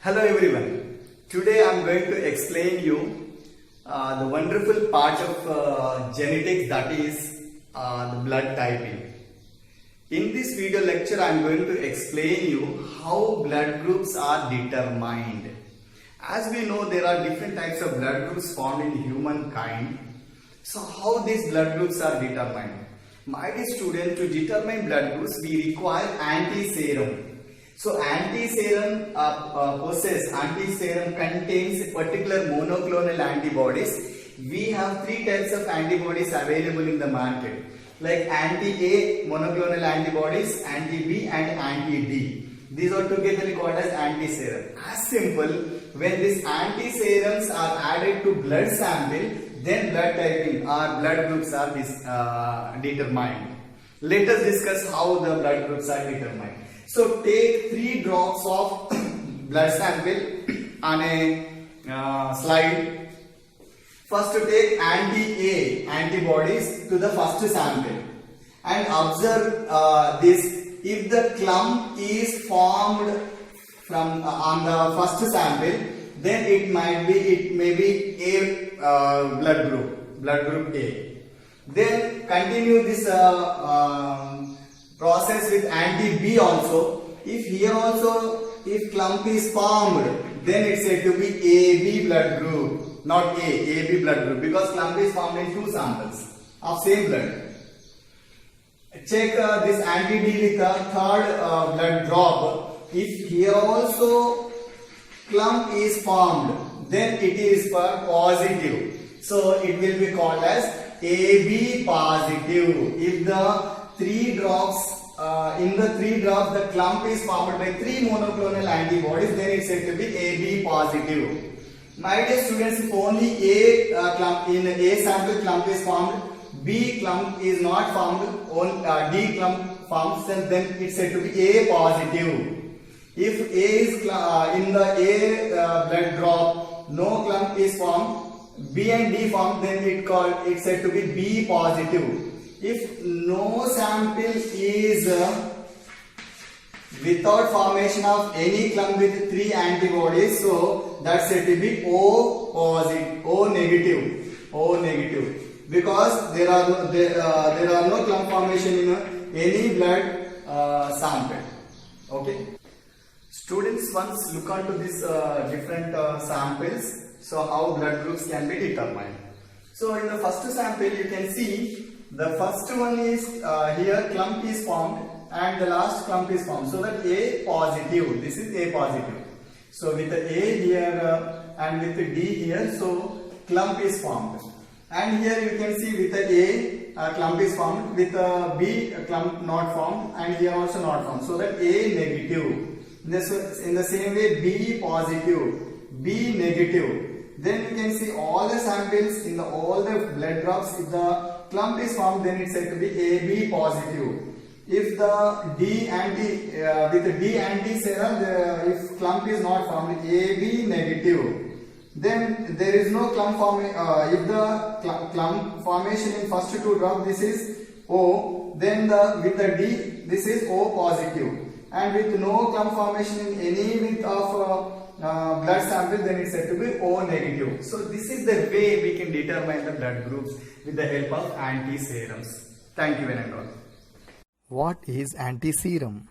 Hello everyone. Today I am going to explain you the wonderful part of genetics, that is the blood typing. In this video lecture I am going to explain you how blood groups are determined. As we know, there are different types of blood groups found in humankind. So how these blood groups are determined? My dear student, to determine blood groups we require antiserum. So antiserum contains particular monoclonal antibodies. We have three types of antibodies available in the market, like anti-A monoclonal antibodies, anti-B and anti-D. These are together called as antiserum. As simple, when these antiserums are added to blood sample, then blood typing or blood groups are determined. Let us discuss how the blood groups are determined. So take 3 drops of blood sample on a slide. First take anti-A antibodies to the first sample and observe this. If the clump is formed from on the first sample, then it may be A blood group A. Then continue this process with anti-B also. If here also, if clump is formed, then it's said to be AB blood group, not AB blood group, because clump is formed in 2 samples of same blood. Check this anti-D with the 3rd blood drop. If here also clump is formed, then it is for positive. So it will be called as AB positive. If the 3 drops, in the 3 drops the clump is formed by 3 monoclonal antibodies, then it's said to be AB positive. My dear students, if only A clump in A sample clump is formed, B clump is not formed, D clump forms, then it's said to be A positive. If A is in the A blood drop, no clump is formed, B and D formed, then it's said to be B positive. If no sample is without formation of any clump with 3 antibodies, so that's said to be O positive, O negative, because there are no clump formation in any blood sample. Okay. Students, once look onto these different samples, so how blood groups can be determined. So in the first sample you can see the first one is here clump is formed and the last clump is formed. So that A positive, this is A positive. So with the A here and with the D here, so clump is formed. And here you can see with the A clump is formed, with the B clump not formed, and here also not formed. So that A negative. In the same way B positive, B negative. Then you can see all the samples in all the blood drops. If the clump is formed, then it's said to be AB positive. If the D anti with the D antiserum, if clump is not formed, AB negative. Then there is no clump formation. If the clump formation in first 2 drops, this is O. Then with the D, this is O positive. And with no clump formation in any width of blood sample, then it's said to be O negative. So this is the way we can determine the blood groups with the help of antiserums. Thank you, and all. What is antiserum?